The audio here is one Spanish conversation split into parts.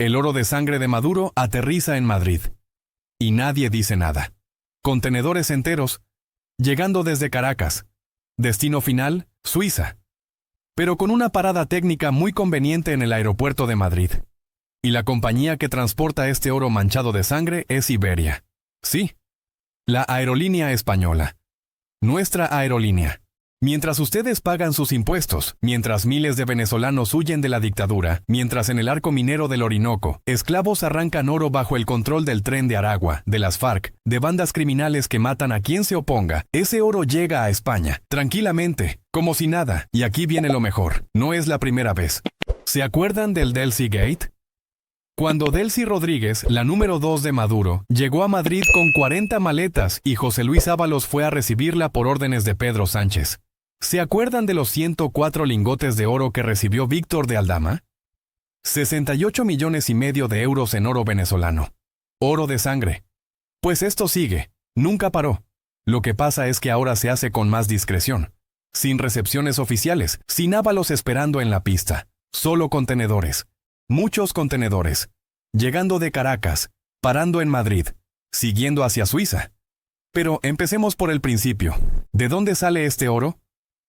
El oro de sangre de Maduro aterriza en Madrid. Y nadie dice nada. Contenedores enteros, llegando desde Caracas. Destino final, Suiza. Pero con una parada técnica muy conveniente en el aeropuerto de Madrid. Y la compañía que transporta este oro manchado de sangre es Iberia. Sí, la aerolínea española. Nuestra aerolínea. Mientras ustedes pagan sus impuestos, mientras miles de venezolanos huyen de la dictadura, mientras en el arco minero del Orinoco, esclavos arrancan oro bajo el control del Tren de Aragua, de las FARC, de bandas criminales que matan a quien se oponga, ese oro llega a España, tranquilamente, como si nada. Y aquí viene lo mejor, no es la primera vez. ¿Se acuerdan del Delcy Gate? Cuando Delcy Rodríguez, la número 2 de Maduro, llegó a Madrid con 40 maletas y José Luis Ábalos fue a recibirla por órdenes de Pedro Sánchez. ¿Se acuerdan de los 104 lingotes de oro que recibió Víctor de Aldama? 68,5 millones de euros en oro venezolano. Oro de sangre. Pues esto sigue, nunca paró. Lo que pasa es que ahora se hace con más discreción. Sin recepciones oficiales, sin Ábalos esperando en la pista. Solo contenedores. Muchos contenedores. Llegando de Caracas, parando en Madrid, siguiendo hacia Suiza. Pero empecemos por el principio. ¿De dónde sale este oro?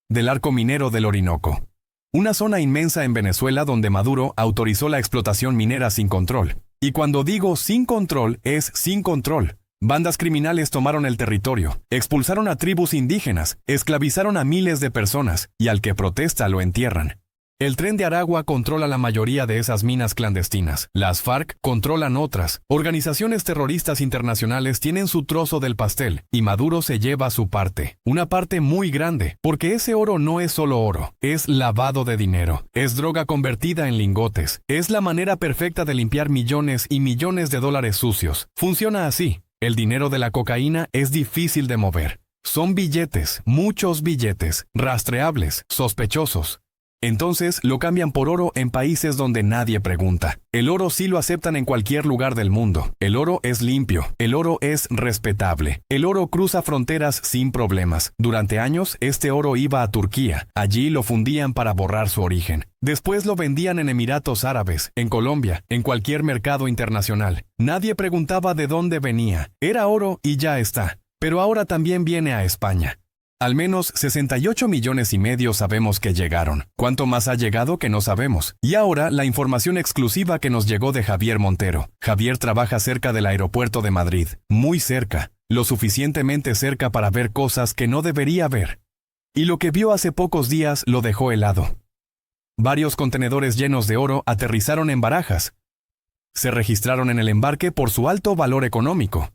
Del arco minero del Orinoco. Una zona inmensa en Venezuela donde Maduro autorizó la explotación minera sin control. Y cuando digo sin control, es sin control. Bandas criminales tomaron el territorio, expulsaron a tribus indígenas, esclavizaron a miles de personas, y al que protesta lo entierran. El Tren de Aragua controla la mayoría de esas minas clandestinas. Las FARC controlan otras. Organizaciones terroristas internacionales tienen su trozo del pastel, y Maduro se lleva su parte. Una parte muy grande, porque ese oro no es solo oro, es lavado de dinero. Es droga convertida en lingotes. Es la manera perfecta de limpiar millones y millones de dólares sucios. Funciona así. El dinero de la cocaína es difícil de mover. Son billetes, muchos billetes, rastreables, sospechosos. Entonces lo cambian por oro en países donde nadie pregunta. El oro sí lo aceptan en cualquier lugar del mundo. El oro es limpio. El oro es respetable. El oro cruza fronteras sin problemas. Durante años, este oro iba a Turquía. Allí lo fundían para borrar su origen. Después lo vendían en Emiratos Árabes, en Colombia, en cualquier mercado internacional. Nadie preguntaba de dónde venía. Era oro y ya está. Pero ahora también viene a España. Al menos 68,5 millones sabemos que llegaron. ¿Cuánto más ha llegado que no sabemos? Y ahora la información exclusiva que nos llegó de Javier Montero. Javier trabaja cerca del aeropuerto de Madrid. Muy cerca. Lo suficientemente cerca para ver cosas que no debería ver. Y lo que vio hace pocos días lo dejó helado. Varios contenedores llenos de oro aterrizaron en Barajas. Se registraron en el embarque por su alto valor económico.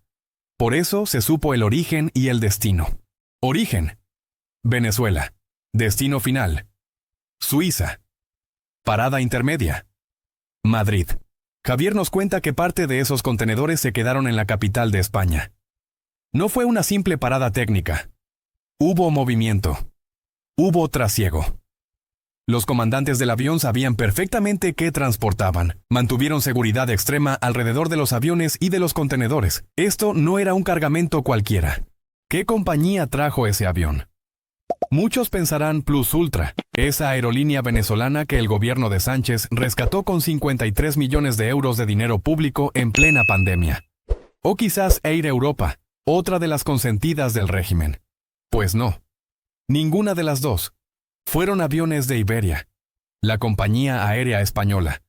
Por eso se supo el origen y el destino. Origen: Venezuela. Destino final: Suiza. Parada intermedia: Madrid. Javier nos cuenta que parte de esos contenedores se quedaron en la capital de España. No fue una simple parada técnica. Hubo movimiento. Hubo trasiego. Los comandantes del avión sabían perfectamente qué transportaban. Mantuvieron seguridad extrema alrededor de los aviones y de los contenedores. Esto no era un cargamento cualquiera. ¿Qué compañía trajo ese avión? Muchos pensarán Plus Ultra, esa aerolínea venezolana que el gobierno de Sánchez rescató con 53 millones de euros de dinero público en plena pandemia. O quizás Air Europa, otra de las consentidas del régimen. Pues no. Ninguna de las dos. Fueron aviones de Iberia, la compañía aérea española.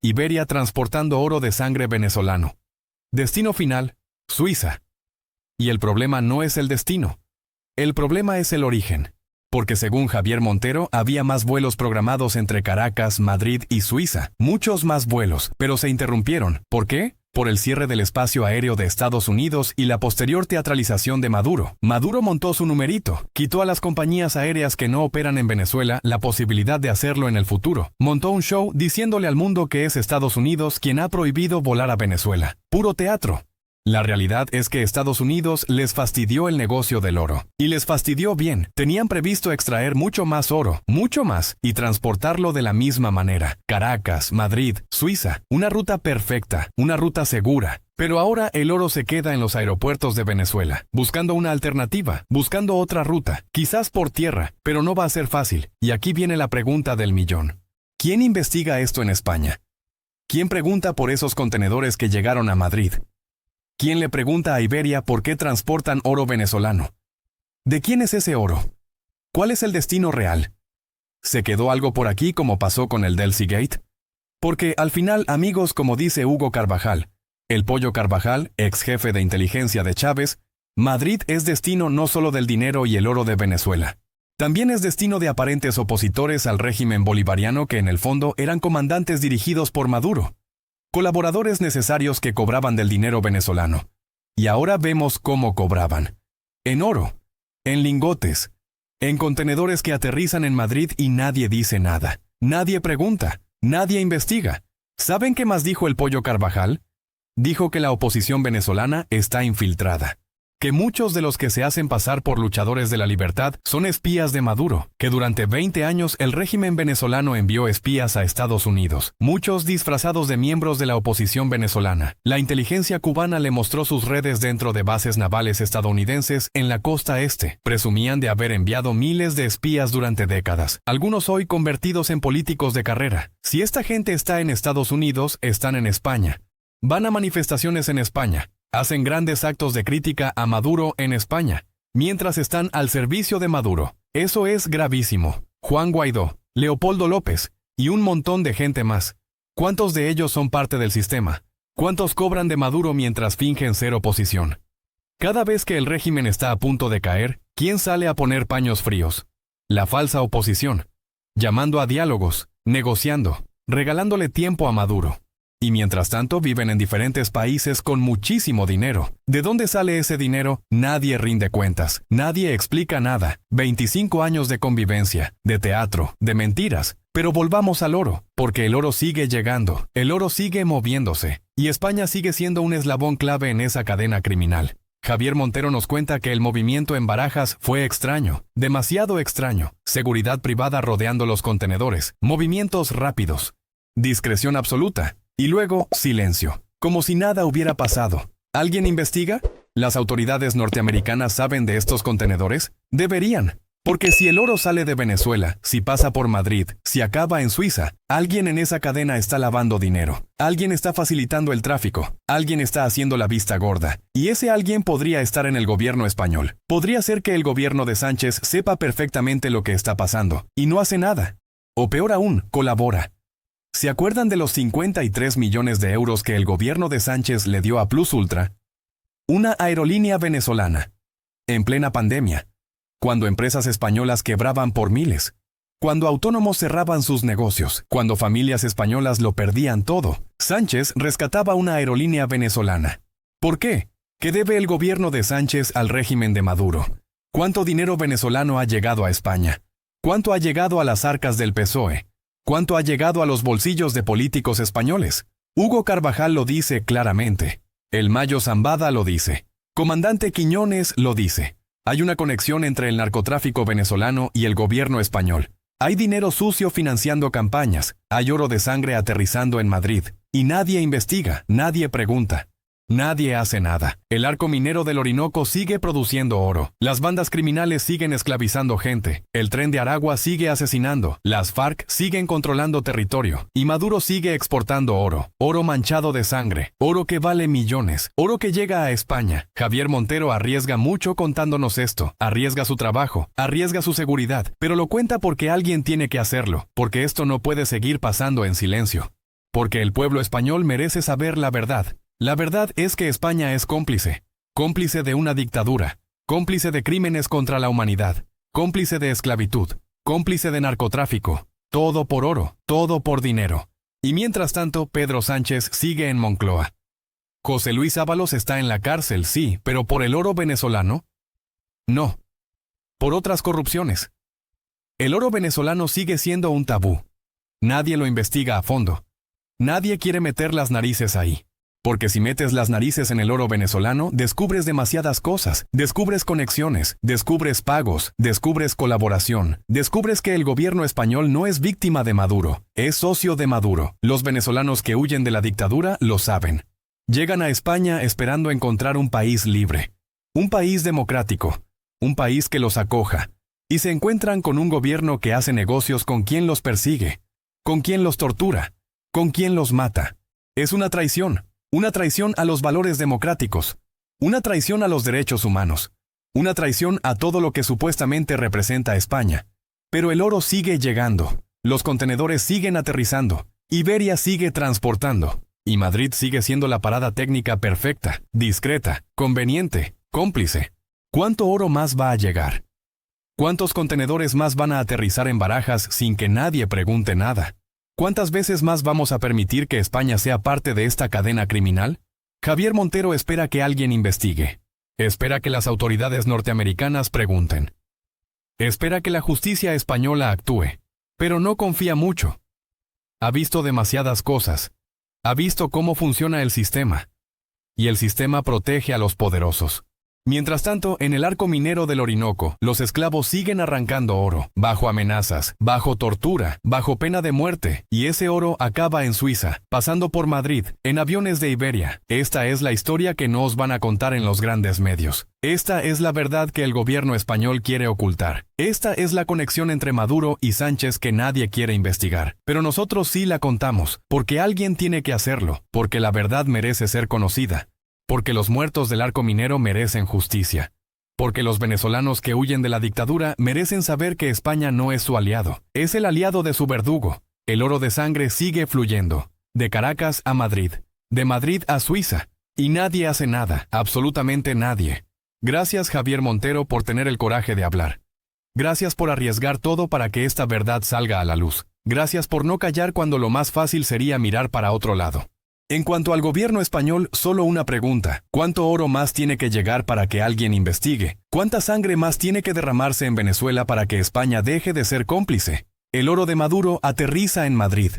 Iberia transportando oro de sangre venezolano. Destino final: Suiza. Y el problema no es el destino. El problema es el origen. Porque según Javier Montero, había más vuelos programados entre Caracas, Madrid y Suiza. Muchos más vuelos, pero se interrumpieron. ¿Por qué? Por el cierre del espacio aéreo de Estados Unidos y la posterior teatralización de Maduro. Maduro montó su numerito, quitó a las compañías aéreas que no operan en Venezuela la posibilidad de hacerlo en el futuro. Montó un show diciéndole al mundo que es Estados Unidos quien ha prohibido volar a Venezuela. Puro teatro. La realidad es que Estados Unidos les fastidió el negocio del oro. Y les fastidió bien. Tenían previsto extraer mucho más oro, mucho más, y transportarlo de la misma manera. Caracas, Madrid, Suiza. Una ruta perfecta, una ruta segura. Pero ahora el oro se queda en los aeropuertos de Venezuela, buscando una alternativa, buscando otra ruta, quizás por tierra, pero no va a ser fácil. Y aquí viene la pregunta del millón. ¿Quién investiga esto en España? ¿Quién pregunta por esos contenedores que llegaron a Madrid? ¿Quién le pregunta a Iberia por qué transportan oro venezolano? ¿De quién es ese oro? ¿Cuál es el destino real? ¿Se quedó algo por aquí como pasó con el Delcy Gate? Porque al final, amigos, como dice Hugo Carvajal, el Pollo Carvajal, ex jefe de inteligencia de Chávez, Madrid es destino no solo del dinero y el oro de Venezuela. También es destino de aparentes opositores al régimen bolivariano que en el fondo eran comandantes dirigidos por Maduro, colaboradores necesarios que cobraban del dinero venezolano. Y ahora vemos cómo cobraban. En oro, en lingotes, en contenedores que aterrizan en Madrid y nadie dice nada. Nadie pregunta, nadie investiga. ¿Saben qué más dijo el Pollo Carvajal? Dijo que la oposición venezolana está infiltrada, que muchos de los que se hacen pasar por luchadores de la libertad son espías de Maduro, que durante 20 años el régimen venezolano envió espías a Estados Unidos, muchos disfrazados de miembros de la oposición venezolana. La inteligencia cubana le mostró sus redes dentro de bases navales estadounidenses en la costa este. Presumían de haber enviado miles de espías durante décadas, algunos hoy convertidos en políticos de carrera. Si esta gente está en Estados Unidos, están en España. Van a manifestaciones en España. Hacen grandes actos de crítica a Maduro en España, mientras están al servicio de Maduro. Eso es gravísimo. Juan Guaidó, Leopoldo López y un montón de gente más. ¿Cuántos de ellos son parte del sistema? ¿Cuántos cobran de Maduro mientras fingen ser oposición? Cada vez que el régimen está a punto de caer, ¿quién sale a poner paños fríos? La falsa oposición, llamando a diálogos, negociando, regalándole tiempo a Maduro. Y mientras tanto viven en diferentes países con muchísimo dinero. ¿De dónde sale ese dinero? Nadie rinde cuentas, nadie explica nada. 25 años de convivencia, de teatro, de mentiras. Pero volvamos al oro, porque el oro sigue llegando, el oro sigue moviéndose, y España sigue siendo un eslabón clave en esa cadena criminal. Javier Montero nos cuenta que el movimiento en Barajas fue extraño, demasiado extraño. Seguridad privada rodeando los contenedores, movimientos rápidos, discreción absoluta. Y luego, silencio, como si nada hubiera pasado. ¿Alguien investiga? ¿Las autoridades norteamericanas saben de estos contenedores? Deberían, porque si el oro sale de Venezuela, si pasa por Madrid, si acaba en Suiza, alguien en esa cadena está lavando dinero. Alguien está facilitando el tráfico. Alguien está haciendo la vista gorda. Y ese alguien podría estar en el gobierno español. Podría ser que el gobierno de Sánchez sepa perfectamente lo que está pasando, y no hace nada. O peor aún, colabora. ¿Se acuerdan de los 53 millones de euros que el gobierno de Sánchez le dio a Plus Ultra? Una aerolínea venezolana. En plena pandemia. Cuando empresas españolas quebraban por miles. Cuando autónomos cerraban sus negocios. Cuando familias españolas lo perdían todo. Sánchez rescataba una aerolínea venezolana. ¿Por qué? ¿Qué debe el gobierno de Sánchez al régimen de Maduro? ¿Cuánto dinero venezolano ha llegado a España? ¿Cuánto ha llegado a las arcas del PSOE? ¿Cuánto ha llegado a los bolsillos de políticos españoles? Hugo Carvajal lo dice claramente. El Mayo Zambada lo dice. Comandante Quiñones lo dice. Hay una conexión entre el narcotráfico venezolano y el gobierno español. Hay dinero sucio financiando campañas. Hay oro de sangre aterrizando en Madrid. Y nadie investiga, nadie pregunta. Nadie hace nada. El arco minero del Orinoco sigue produciendo oro. Las bandas criminales siguen esclavizando gente. El Tren de Aragua sigue asesinando. Las FARC siguen controlando territorio. Y Maduro sigue exportando oro. Oro manchado de sangre. Oro que vale millones. Oro que llega a España. Javier Montero arriesga mucho contándonos esto. Arriesga su trabajo. Arriesga su seguridad. Pero lo cuenta porque alguien tiene que hacerlo. Porque esto no puede seguir pasando en silencio. Porque el pueblo español merece saber la verdad. La verdad es que España es cómplice. Cómplice de una dictadura. Cómplice de crímenes contra la humanidad. Cómplice de esclavitud. Cómplice de narcotráfico. Todo por oro. Todo por dinero. Y mientras tanto, Pedro Sánchez sigue en Moncloa. José Luis Ábalos está en la cárcel, sí, pero ¿por el oro venezolano? No. Por otras corrupciones. El oro venezolano sigue siendo un tabú. Nadie lo investiga a fondo. Nadie quiere meter las narices ahí. Porque si metes las narices en el oro venezolano, descubres demasiadas cosas. Descubres conexiones, descubres pagos, descubres colaboración. Descubres que el gobierno español no es víctima de Maduro, es socio de Maduro. Los venezolanos que huyen de la dictadura lo saben. Llegan a España esperando encontrar un país libre, un país democrático, un país que los acoja. Y se encuentran con un gobierno que hace negocios con quien los persigue, con quien los tortura, con quien los mata. Es una traición a los valores democráticos, una traición a los derechos humanos, una traición a todo lo que supuestamente representa a España. Pero el oro sigue llegando, los contenedores siguen aterrizando, Iberia sigue transportando, y Madrid sigue siendo la parada técnica perfecta, discreta, conveniente, cómplice. ¿Cuánto oro más va a llegar? ¿Cuántos contenedores más van a aterrizar en Barajas sin que nadie pregunte nada? ¿Cuántas veces más vamos a permitir que España sea parte de esta cadena criminal? Javier Montero espera que alguien investigue. Espera que las autoridades norteamericanas pregunten. Espera que la justicia española actúe, pero no confía mucho. Ha visto demasiadas cosas. Ha visto cómo funciona el sistema. Y el sistema protege a los poderosos. Mientras tanto, en el arco minero del Orinoco, los esclavos siguen arrancando oro, bajo amenazas, bajo tortura, bajo pena de muerte, y ese oro acaba en Suiza, pasando por Madrid, en aviones de Iberia. Esta es la historia que no os van a contar en los grandes medios. Esta es la verdad que el gobierno español quiere ocultar. Esta es la conexión entre Maduro y Sánchez que nadie quiere investigar. Pero nosotros sí la contamos, porque alguien tiene que hacerlo, porque la verdad merece ser conocida. Porque los muertos del arco minero merecen justicia. Porque los venezolanos que huyen de la dictadura merecen saber que España no es su aliado. Es el aliado de su verdugo. El oro de sangre sigue fluyendo. De Caracas a Madrid. De Madrid a Suiza. Y nadie hace nada. Absolutamente nadie. Gracias, Javier Montero, por tener el coraje de hablar. Gracias por arriesgar todo para que esta verdad salga a la luz. Gracias por no callar cuando lo más fácil sería mirar para otro lado. En cuanto al gobierno español, solo una pregunta. ¿Cuánto oro más tiene que llegar para que alguien investigue? ¿Cuánta sangre más tiene que derramarse en Venezuela para que España deje de ser cómplice? El oro de Maduro aterriza en Madrid.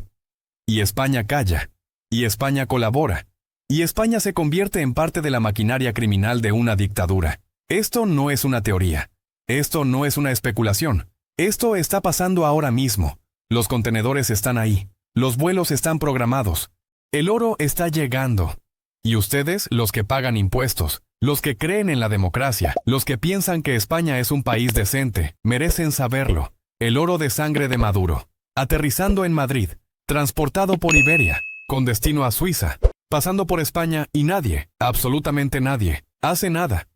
Y España calla. Y España colabora. Y España se convierte en parte de la maquinaria criminal de una dictadura. Esto no es una teoría. Esto no es una especulación. Esto está pasando ahora mismo. Los contenedores están ahí. Los vuelos están programados. El oro está llegando. Y ustedes, los que pagan impuestos, los que creen en la democracia, los que piensan que España es un país decente, merecen saberlo. El oro de sangre de Maduro, aterrizando en Madrid, transportado por Iberia, con destino a Suiza, pasando por España y nadie, absolutamente nadie, hace nada.